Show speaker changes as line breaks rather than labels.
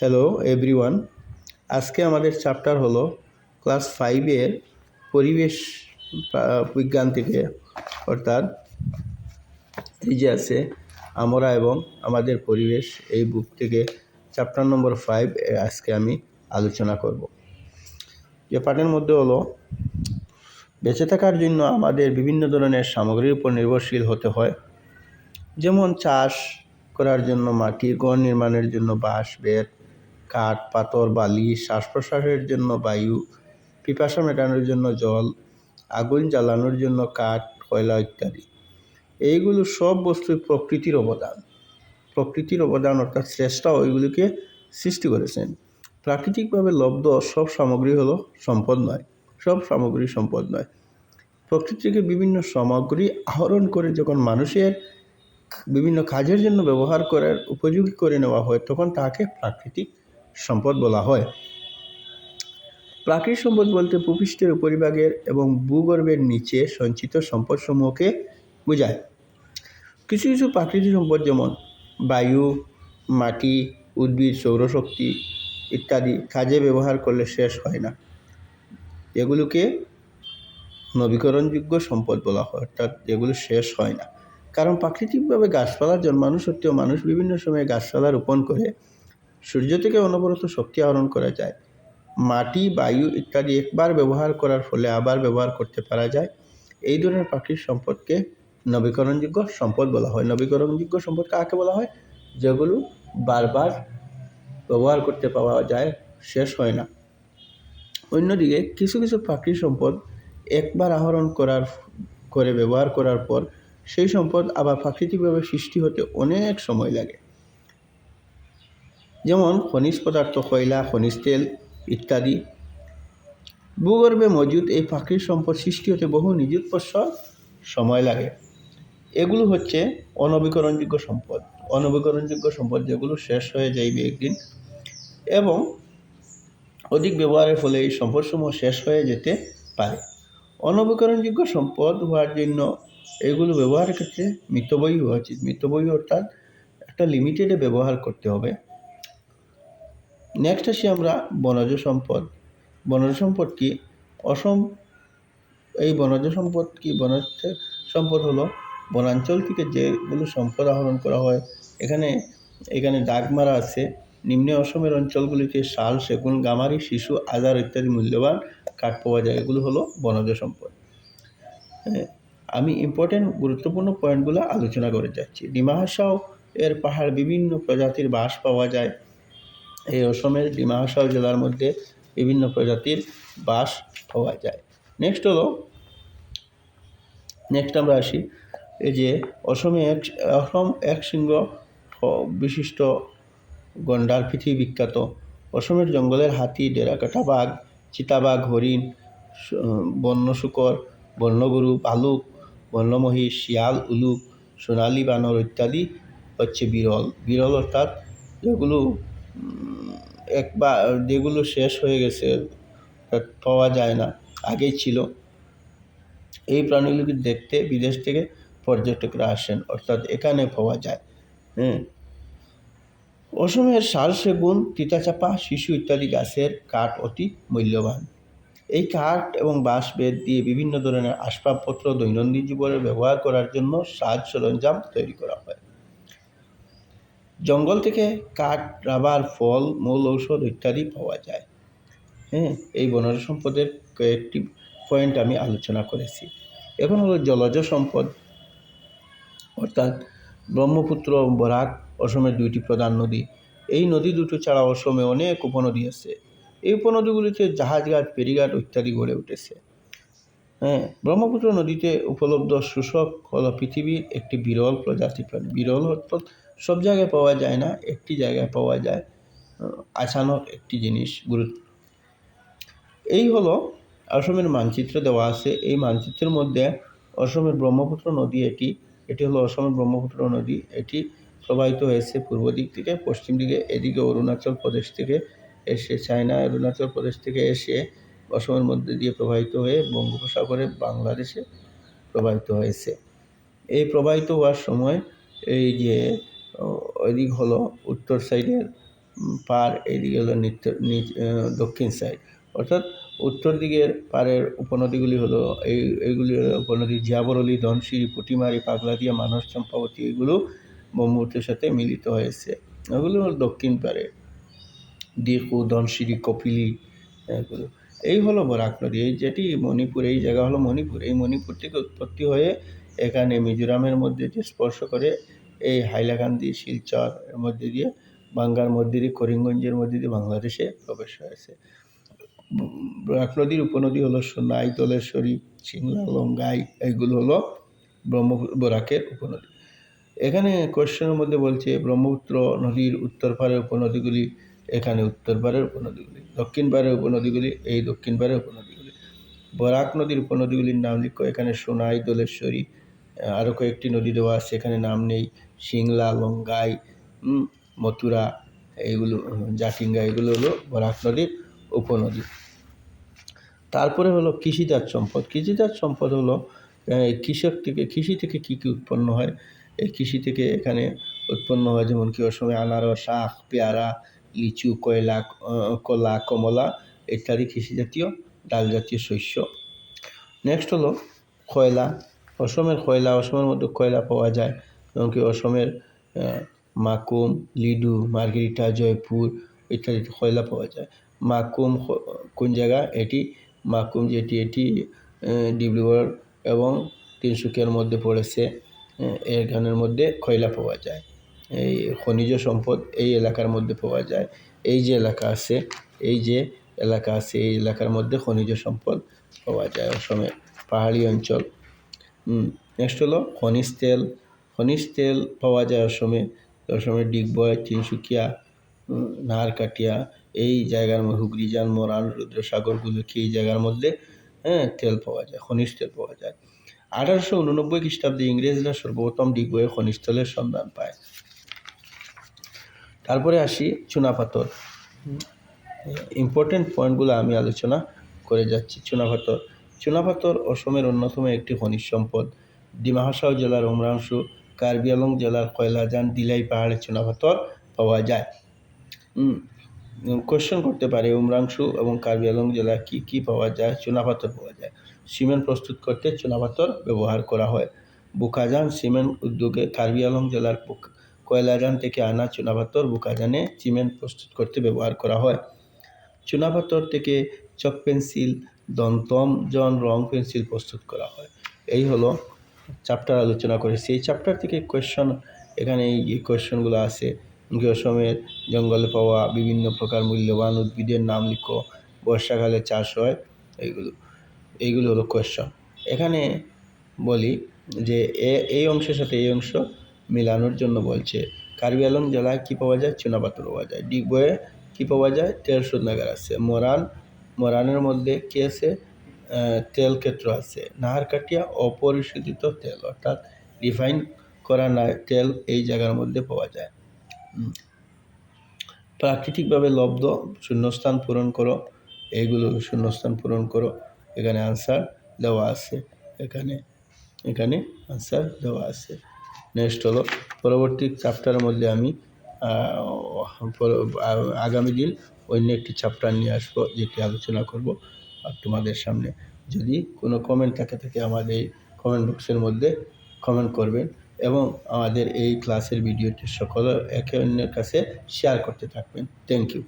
Hello everyone. আজকে আমাদের chapter হলো ক্লাস 5-এর পরিবেশ বিজ্ঞান থেকে, অর্থাৎ এই যে আছে আমরা এবং আমাদের পরিবেশ, এই বুক থেকে চ্যাপ্টার নম্বর 5 আজকে আমি আলোচনা করব। যে পাঠের মধ্যে হলো বেঁচে থাকার জন্য আমাদের বিভিন্ন ধরনের সামগ্রীর উপর নির্ভরশীল হতে হয়, যেমন চাষ করার জন্য মাটি, ঘর নির্মাণের জন্য বাঁশ, বেত, কাঠ, পাথর, বালি, শ্বাস প্রশ্বাসের জন্য বায়ু, পিপাসা মেটানোর জন্য জল, আগুন জ্বালানোর জন্য কাঠ, কয়লা ইত্যাদি। এইগুলো সব বস্তুই প্রকৃতির অবদান অর্থাৎ শ্রেষ্ঠ ওইগুলিকে সৃষ্টি করেছেন। প্রাকৃতিকভাবে লব্ধ সব সামগ্রী হলো সম্পদ নয়, সব সামগ্রী সম্পদ নয়। প্রকৃতি থেকে বিভিন্ন সামগ্রী আহরণ করে যখন মানুষের বিভিন্ন কাজের জন্য ব্যবহার করার উপযোগী করে নেওয়া হয়, তখন তাকে প্রাকৃতিক সম্পদ বলা হয়। প্রাকৃতিক সম্পদ বলতে ভূপৃষ্ঠের উপরিভাগের এবং ভূগর্ভের নিচে সঞ্চিত সম্পদসমূহকে বোঝায়। কিছু কিছু প্রাকৃতিক সম্পদ যেমন বায়ু, মাটি, উদ্ভিদ, সৌরশক্তি ইত্যাদি কাজে ব্যবহার করলে শেষ হয় না। এগুলোকে নবীকরণযোগ্য সম্পদ বলা হয়, অর্থাৎ যেগুলো শেষ হয় না। কারণ প্রাকৃতিকভাবে গাছপালা জন্মানো সত্ত্বেও মানুষ বিভিন্ন সময়ে গাছপালা রোপণ করে সূর্য থেকে অনবরত শক্তি আহরণ করা যায়। মাটি, বায়ু ইত্যাদি একবার ব্যবহার করার ফলে আবার ব্যবহার করতে পারা যায়। এই ধরনের প্রাকৃতিক সম্পদকে নবীকরণযোগ্য সম্পদ বলা হয়। নবীকরণযোগ্য সম্পদ কাকে বলা হয়? যেগুলো বারবার ব্যবহার করতে পাওয়া যায়, শেষ হয় না। অন্যদিকে কিছু কিছু প্রাকৃতিক সম্পদ একবার আহরণ করে ব্যবহার করার পর সেই সম্পদ আবার প্রাকৃতিকভাবে সৃষ্টি হতে অনেক সময় লাগে। যেমন খনিজ পদার্থ, কয়লা, খনিজ তেল ইত্যাদি। ভূগর্ভে মজুদ এই প্রাকৃতিক সম্পদ সৃষ্টি হতে বহু নিযুত বছর সময় লাগে। এগুলো হচ্ছে অনবীকরণযোগ্য সম্পদ। অনবীকরণযোগ্য সম্পদ যেগুলো শেষ হয়ে যাইবে একদিন, এবং অধিক ব্যবহারের ফলে এই সম্পদসমূহ শেষ হয়ে যেতে পারে। অনবীকরণযোগ্য সম্পদ হওয়ার জন্য এগুলো ব্যবহারের ক্ষেত্রে মিতব্যয়ী হওয়া উচিত। মিতব্যয়ী অর্থাৎ একটা লিমিটেডে ব্যবহার করতে হবে। নেক্সট আসি আমরা বনজ সম্পদ। বনজ সম্পদ কি? এই বনজ সম্পদ কি? বনজ সম্পদ হলো বনাঞ্চল থেকে যেগুলো সম্পদ আহরণ করা হয়। এখানে দাগ মারা আছে। নিম্ন অসমের অঞ্চলগুলিতে শাল, সেগুন, গামারি, শিশু, আদার ইত্যাদি মূল্যবান কাঠ পাওয়া যায়। এগুলো হলো বনজ সম্পদ। আমি গুরুত্বপূর্ণ পয়েন্টগুলো আলোচনা করে যাচ্ছি। ডিমা হাসাও এর পাহাড় বিভিন্ন প্রজাতির বাঁশ পাওয়া যায়। এই অসমের ডিমা হাসাও জেলার মধ্যে বিভিন্ন প্রজাতির বাঁশ পাওয়া যায়। নেক্সট আমরা আসি এই যে অসম এক শৃঙ্গ বিশিষ্ট গন্ডার পৃথিবী বিখ্যাত। অসমের জঙ্গলের হাতি, ডেরাকাটা বাঘ, চিতাবাঘ, হরিণ, বন্য শূকর, বন্যগরু, ভালুক, বন্য মহিষ, শিয়াল, উলুক, সোনালী বানর ইত্যাদি হচ্ছে বিরল অর্থাৎ যেগুলো শেষ হয়ে গেছে, পাওয়া যায় না, আগেই ছিল। এই প্রাণীগুলোকে দেখতে বিদেশ থেকে পর্যটকরা আসেন, অর্থাৎ এখানে পাওয়া যায়। অসমের শাল, সেগুন, তিতাচাপা, শিশু ইত্যাদি গাছের কাঠ অতি মূল্যবান। এই কাঠ এবং বাঁশ বেত দিয়ে বিভিন্ন ধরনের আসবাবপত্র দৈনন্দিন জীবনে ব্যবহার করার জন্য সাজ সরঞ্জাম তৈরি করা হয়। জঙ্গল থেকে কাঠ, রাবার, ফল, মূল, ঔষধ ইত্যাদি পাওয়া যায়। এই বনজ সম্পদের কয়েকটি পয়েন্ট আমি আলোচনা করেছি। এখন হলো জলজ সম্পদ, অর্থাৎ ব্রহ্মপুত্র ও বরাক অসমের দুইটি প্রধান নদী। এই নদী দুটো ছাড়া অসমে অনেক উপনদী আছে। এই উপনদীগুলিতে জাহাজঘাট, ফেরিঘাট ইত্যাদি গড়ে উঠেছে। ব্রহ্মপুত্র নদীতে উপলব্ধ শুষ্ক হল পৃথিবীর একটি বিরল প্রজাতি প্রাণী। বিরল অর্থাৎ সব জায়গায় পাওয়া যায় না, একটি জায়গায় পাওয়া যায়, আচানক একটি জিনিস। এই হলো অসমের মানচিত্র দেওয়া আছে। এই মানচিত্রের মধ্যে অসমের ব্রহ্মপুত্র নদী, এটি হলো অসমের ব্রহ্মপুত্র নদী। এটি প্রবাহিত হয়েছে পূর্ব দিক থেকে পশ্চিম দিকে। এদিকে অরুণাচল প্রদেশ থেকে এসে, অরুণাচল প্রদেশ থেকে এসে অসমের মধ্যে দিয়ে প্রবাহিত হয়ে বঙ্গোপসাগরে বাংলাদেশে প্রবাহিত হয়েছে। এই প্রবাহিত হওয়ার সময় এই যে ওইদিক হলো উত্তর সাইডের পার, এইদিকে হলো দক্ষিণ সাইড, অর্থাৎ উত্তর দিকের পাড়ের উপনদীগুলি হলো এইগুলি উপনদী জিয়াবরলী, ধনশিরি, পুঁটিমারি, পাগলাদিয়া, মানস, চম্পাবতী, এগুলো ব্রহ্মপুত্রের সাথে মিলিত হয়েছে। এগুলো হলো দক্ষিণ পাড়ে দিখু, ধনশিরি, কপিলি, এগুলো। এই হলো বরাক নদী, এই যেটি মণিপুর, এই জায়গা হলো মণিপুর। এই মণিপুর থেকে উৎপত্তি হয়ে এখানে মিজোরামের মধ্যে যে স্পর্শ করে এই হাইলাকান্দি, শিলচর এর মধ্যে দিয়ে, বাঙ্গার মধ্যে দিয়ে, করিমগঞ্জের মধ্যে দিয়ে বাংলাদেশে প্রবেশ হয়েছে। বরাক নদীর উপনদী হলো সোনাই, দলেশ্বরী, সিংলা, লঙ্গাই, এইগুলো হলো বরাকের উপনদী। এখানে কোশ্চেনের মধ্যে বলছে ব্রহ্মপুত্র নদীর উত্তর পাড়ের উপনদীগুলি, এখানে উত্তর পাড়ের উপনদীগুলি, দক্ষিণ পাড়ের উপনদীগুলি, এই দক্ষিণ পাড়ের উপনদীগুলি। বরাক নদীর উপনদীগুলির নাম লিখো, এখানে সোনাই, দলেশ্বরী, আরও কয়েকটি নদী দেওয়া আছে, এখানে নাম নেই, সিংলা, লঙ্গাই, মথুরা, এইগুলো, জাটিঙ্গা, এগুলো হলো বরাক নদীর উপনদী। তারপরে হলো কৃষিজাত সম্পদ। কৃষিজাত সম্পদ হলো কৃষি থেকে কী কী উৎপন্ন হয়। এই কৃষি থেকে এখানে উৎপন্ন হয় যেমন কি অসময়ে আনারস, আখ, পেয়ারা, লিচু, কলা, কমলা ইত্যাদি কৃষিজাতীয় ডাল জাতীয় শস্য। নেক্সট হলো কয়লা। অসমের কয়লা, অসমের মধ্যে কয়লা পাওয়া যায় যেমন কি অসমের মাকুম, লিডু, মার্গেরিটা, জয়পুর ইত্যাদিতে কয়লা পাওয়া যায়। মাকুম কোন জায়গা? মাকুম এটি ডিব্রুগড় এবং তিনসুকিয়ার মধ্যে পড়েছে। এখানের মধ্যে কয়লা পাওয়া যায়। এই খনিজ সম্পদ এই এলাকার মধ্যে পাওয়া যায়। এই যে এলাকা আছে এই এলাকার মধ্যে খনিজ সম্পদ পাওয়া যায় অসমের পাহাড়ি অঞ্চল। নেক্সট হলো খনিজ তেল পাওয়া যায় অসমের ডিগবয়, তিনসুকিয়া, নাহারকাটিয়া, এই জায়গার হুগলিজান, মরান, রুদ্রসাগরগুলোকে এই জায়গার মধ্যে তেল পাওয়া যায়, খনিজ তেল পাওয়া যায়। 1889 খ্রিস্টাব্দে ইংরেজরা সর্বপ্রথম ডিগবয়ে খনিজ তেলের সন্ধান পায়। তারপরে আসি চুনাপাথর। ইম্পর্টেন্ট পয়েন্টগুলো আমি আলোচনা করে যাচ্ছি। চুনাপাথর অসমের অন্যতম একটি খনিজ সম্পদ। ডিমা হাসাও জেলার উমরাংশু, কার্বি আংলং জেলার কয়লাজান, দিলাই পাহাড়ে চুনাপাথর পাওয়া যায়। কোশ্চেন করতে পারে উমরাংশু এবং কার্বি আংলং জেলায় কি পাওয়া যায়? চুনাপাথর পাওয়া যায়। সিমেন্ট প্রস্তুত করতে চুনাপাথর ব্যবহার করা হয়। বুকাজান সিমেন্ট উদ্যোগে কার্বি আংলং জেলার কয়লাজান থেকে আনা চুনাপাথর বুকাজানে সিমেন্ট প্রস্তুত করতে ব্যবহার করা হয়। চুনাপাথর থেকে চক পেন্সিল, দন্তম রং পেন্সিল প্রস্তুত করা হয়। এই হলো চ্যাপ্টার আলোচনা করেছি। এই চ্যাপ্টার থেকে কোয়েশ্চন, এখানে এই কোয়েশ্চনগুলো আছে। অসমের জঙ্গলে পাওয়া বিভিন্ন প্রকার মূল্যবান উদ্ভিদের নাম লিখো, বর্ষাকালে চাষ হয়, এইগুলো হলো কোয়েশ্চন। এখানে বলি যে এই অংশের সাথে এই অংশ মিলানোর জন্য বলছে। কার্বি আংলং জেলায় কী পাওয়া যায়? চুনাপাথর পাওয়া যায়। ডিগবয়ে কী পাওয়া যায়? তেল শোধনাগার আছে। মরানের মধ্যে কী আছে? তেল ক্ষেত্র আছে। নাহারকাটিয়া অপরিশোধিত তেল, অর্থাৎ রিফাইন করা তেল এই জায়গার মধ্যে পাওয়া যায়। প্রাকৃতিকভাবে লব্ধ শূন্যস্থান পূরণ করো, এইগুলো শূন্যস্থান পূরণ করো। এখানে আনসার দেওয়া আছে, এখানে আনসার দেওয়া আছে। নেক্সট হলো পরবর্তী চ্যাপ্টারের মধ্যে আমি আগামী দিন অন্য একটি চ্যাপ্টার নিয়ে আসবো, যেটি আলোচনা করব আর তোমাদের সামনে। যদি কোনো কমেন্ট থাকে আমাদের এই কমেন্ট বক্সের মধ্যে কমেন্ট করবেন এবং আমাদের এই ক্লাসের ভিডিওটি সকলে একে অন্যের কাছে শেয়ার করতে থাকবেন। Thank you.